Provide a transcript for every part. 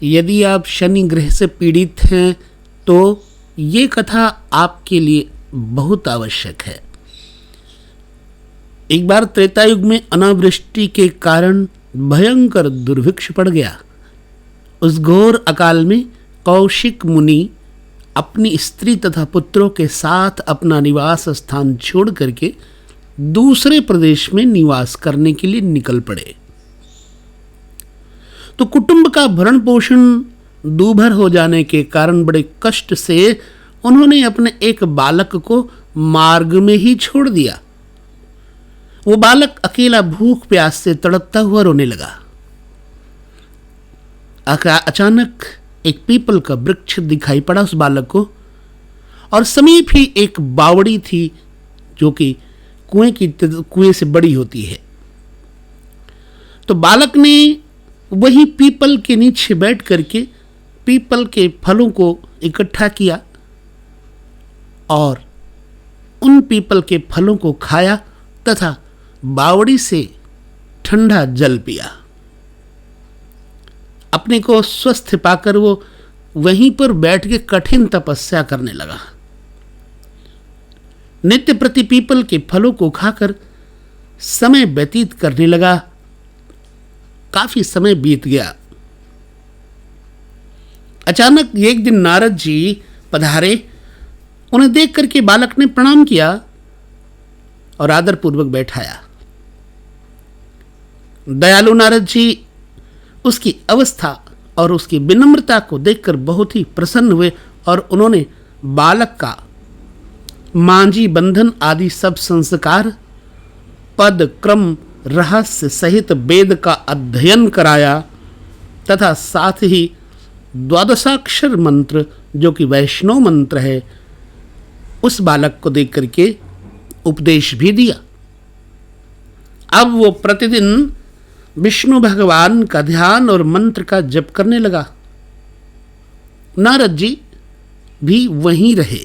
यदि आप शनि ग्रह से पीड़ित हैं तो ये कथा आपके लिए बहुत आवश्यक है। एक बार त्रेता युग में अनावृष्टि के कारण भयंकर दुर्भिक्ष पड़ गया। उस घोर अकाल में कौशिक मुनि अपनी स्त्री तथा पुत्रों के साथ अपना निवास स्थान छोड़ करके दूसरे प्रदेश में निवास करने के लिए निकल पड़े। तो कुटुंब का भरण पोषण दूभर हो जाने के कारण बड़े कष्ट से उन्होंने अपने एक बालक को मार्ग में ही छोड़ दिया। वो बालक अकेला भूख प्यास से तड़पता हुआ रोने लगा। अचानक एक पीपल का वृक्ष दिखाई पड़ा उस बालक को, और समीप ही एक बावड़ी थी जो कि कुएं से बड़ी होती है। तो बालक ने वही पीपल के नीचे बैठ करके पीपल के फलों को इकट्ठा किया और उन पीपल के फलों को खाया तथा बावड़ी से ठंडा जल पिया। अपने को स्वस्थ पाकर वो वहीं पर बैठ के कठिन तपस्या करने लगा। नित्य प्रति पीपल के फलों को खाकर समय व्यतीत करने लगा। काफी समय बीत गया। अचानक एक दिन नारद जी पधारे। उन्हें देख करके बालक ने प्रणाम किया और आदरपूर्वक बैठाया। दयालु नारद जी उसकी अवस्था और उसकी विनम्रता को देखकर बहुत ही प्रसन्न हुए और उन्होंने बालक का मांझी बंधन आदि सब संस्कार, पद क्रम रहस्य सहित वेद का अध्ययन कराया तथा साथ ही द्वादशाक्षर मंत्र जो कि वैष्णव मंत्र है उस बालक को देख करके उपदेश भी दिया। अब वो प्रतिदिन विष्णु भगवान का ध्यान और मंत्र का जप करने लगा। नारद जी भी वहीं रहे।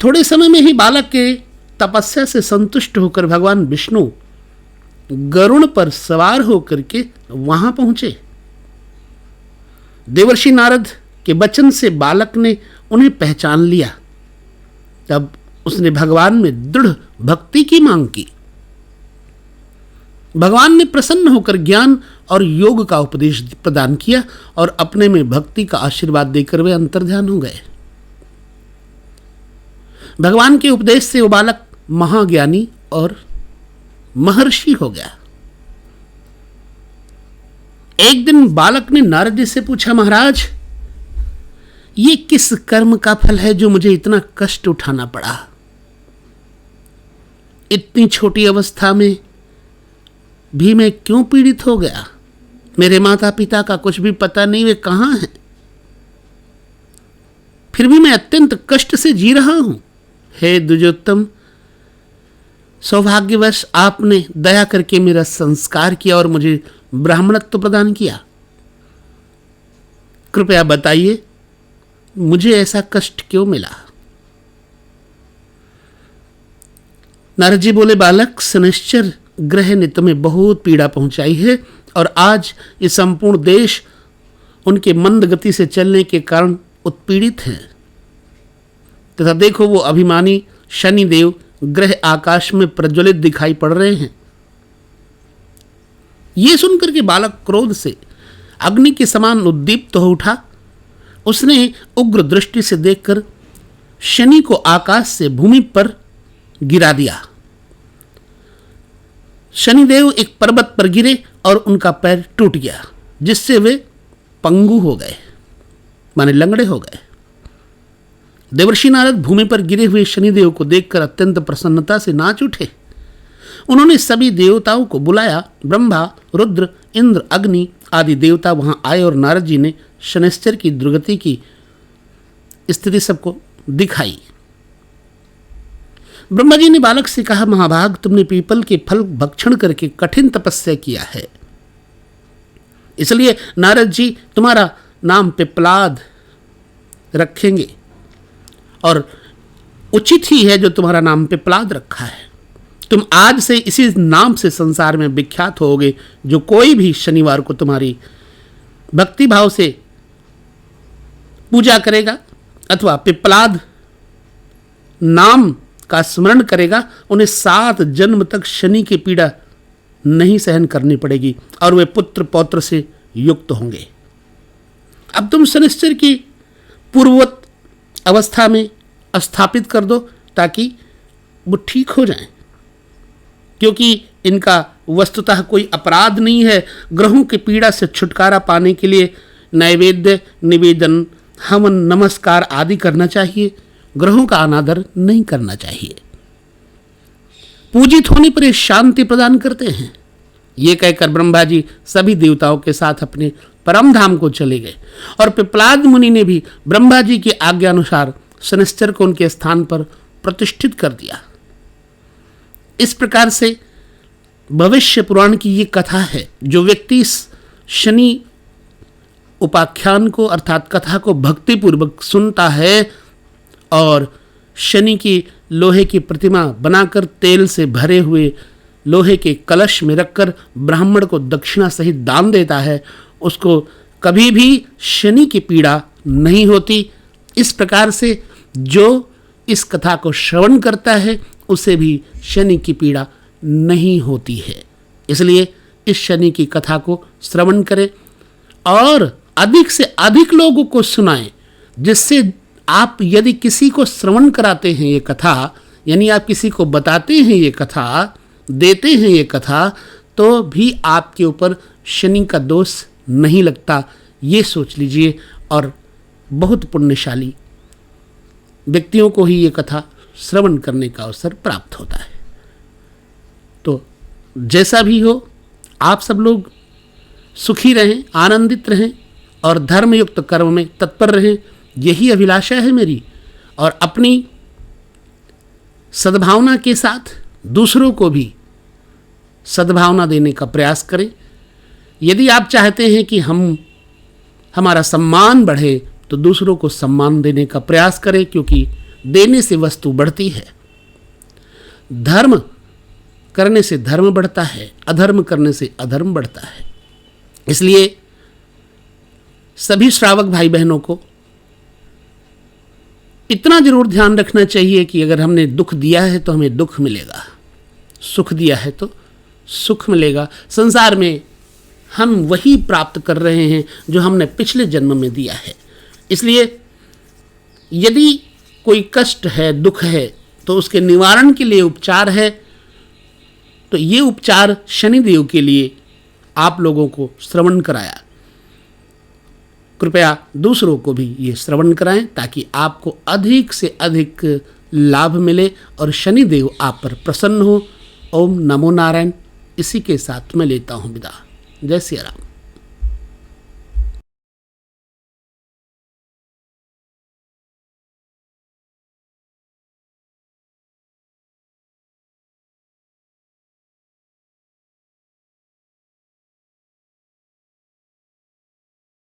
थोड़े समय में ही बालक के तपस्या से संतुष्ट होकर भगवान विष्णु गरुड़ पर सवार होकर के वहां पहुंचे। देवर्षि नारद के वचन से बालक ने उन्हें पहचान लिया। तब उसने भगवान में दृढ़ भक्ति की मांग की। भगवान ने प्रसन्न होकर ज्ञान और योग का उपदेश प्रदान किया और अपने में भक्ति का आशीर्वाद देकर वे अंतर्ध्यान हो गए। भगवान के उपदेश से वो बालक महाज्ञानी और महर्षि हो गया। एक दिन बालक ने नारद जी से पूछा, महाराज ये किस कर्म का फल है जो मुझे इतना कष्ट उठाना पड़ा? इतनी छोटी अवस्था में भी मैं क्यों पीड़ित हो गया? मेरे माता पिता का कुछ भी पता नहीं, वे कहां हैं? फिर भी मैं अत्यंत कष्ट से जी रहा हूं। हे द्विजोत्तम, सौभाग्यवश आपने दया करके मेरा संस्कार किया और मुझे ब्राह्मणत्व प्रदान किया। कृपया बताइए मुझे ऐसा कष्ट क्यों मिला? नारद जी बोले, बालक, शनिश्चर ग्रह ने तुम्हें बहुत पीड़ा पहुंचाई है और आज ये संपूर्ण देश उनके मंद गति से चलने के कारण उत्पीड़ित है। तथा देखो वो अभिमानी शनिदेव ग्रह आकाश में प्रज्वलित दिखाई पड़ रहे हैं। ये सुनकर के बालक क्रोध से अग्नि के समान उद्दीप्त हो उठा। उसने उग्र दृष्टि से देखकर शनि को आकाश से भूमि पर गिरा दिया। शनिदेव एक पर्वत पर गिरे और उनका पैर टूट गया, जिससे वे पंगु हो गए, माने लंगड़े हो गए। देवर्षि नारद भूमि पर गिरे हुए शनिदेव को देखकर अत्यंत प्रसन्नता से नाच उठे। उन्होंने सभी देवताओं को बुलाया। ब्रह्मा, रुद्र, इंद्र, अग्नि आदि देवता वहां आए और नारद जी ने शनिश्चर की दुर्गति की स्थिति सबको दिखाई। ब्रह्मा जी ने बालक से कहा, महाभाग, तुमने पीपल के फल भक्षण करके कठिन तपस्या किया है, इसलिए नारद जी तुम्हारा नाम पिपलाद रखेंगे और उचित ही है जो तुम्हारा नाम पिपलाद रखा है। तुम आज से इसी नाम से संसार में विख्यात होगे। जो कोई भी शनिवार को तुम्हारी भक्ति भाव से पूजा करेगा अथवा पिप्पलाद नाम का स्मरण करेगा, उन्हें 7 जन्म तक शनि की पीड़ा नहीं सहन करनी पड़ेगी और वे पुत्र पौत्र से युक्त होंगे। अब तुम शनिश्चर की पूर्ववत अवस्था में स्थापित कर दो ताकि वो ठीक हो जाएं, क्योंकि इनका वस्तुतः कोई अपराध नहीं है। ग्रहों की पीड़ा से छुटकारा पाने के लिए नैवेद्य, निवेदन, हवन, नमस्कार आदि करना चाहिए। ग्रहों का अनादर नहीं करना चाहिए। पूजित होने पर ये शांति प्रदान करते हैं। ये कहकर ब्रह्मा जी सभी देवताओं के साथ अपने परम धाम को चले गए और पिप्पलाद मुनि ने भी ब्रह्मा जी की आज्ञा अनुसार शनिश्चर को उनके स्थान पर प्रतिष्ठित कर दिया। इस प्रकार से भविष्य पुराण की ये कथा है। जो व्यक्ति इस शनि उपाख्यान को अर्थात कथा को भक्तिपूर्वक सुनता है और शनि की लोहे की प्रतिमा बनाकर तेल से भरे हुए लोहे के कलश में रखकर ब्राह्मण को दक्षिणा सहित दान देता है, उसको कभी भी शनि की पीड़ा नहीं होती। इस प्रकार से जो इस कथा को श्रवण करता है उसे भी शनि की पीड़ा नहीं होती है। इसलिए इस शनि की कथा को श्रवण करें और अधिक से अधिक लोगों को सुनाएं, जिससे आप यदि किसी को श्रवण कराते हैं ये कथा, यानी आप किसी को बताते हैं ये कथा, देते हैं ये कथा, तो भी आपके ऊपर शनि का दोष नहीं लगता। ये सोच लीजिए। और बहुत पुण्यशाली व्यक्तियों को ही ये कथा श्रवण करने का अवसर प्राप्त होता है। तो जैसा भी हो, आप सब लोग सुखी रहें, आनंदित रहें और धर्मयुक्त कर्म में तत्पर रहें, यही अभिलाषा है मेरी। और अपनी सद्भावना के साथ दूसरों को भी सद्भावना देने का प्रयास करें। यदि आप चाहते हैं कि हमारा सम्मान बढ़े तो दूसरों को सम्मान देने का प्रयास करें, क्योंकि देने से वस्तु बढ़ती है। धर्म करने से धर्म बढ़ता है, अधर्म करने से अधर्म बढ़ता है। इसलिए सभी श्रावक भाई बहनों को इतना जरूर ध्यान रखना चाहिए कि अगर हमने दुख दिया है तो हमें दुख मिलेगा, सुख दिया है तो सुख मिलेगा। संसार में हम वही प्राप्त कर रहे हैं जो हमने पिछले जन्म में दिया है। इसलिए यदि कोई कष्ट है, दुख है, तो उसके निवारण के लिए उपचार है। तो ये उपचार शनिदेव के लिए आप लोगों को श्रवण कराया। कृपया दूसरों को भी ये श्रवण कराएं ताकि आपको अधिक से अधिक लाभ मिले और शनिदेव आप पर प्रसन्न हो। ओम नमो नारायण। इसी के साथ मैं लेता हूँ विदा। जय श्री राम।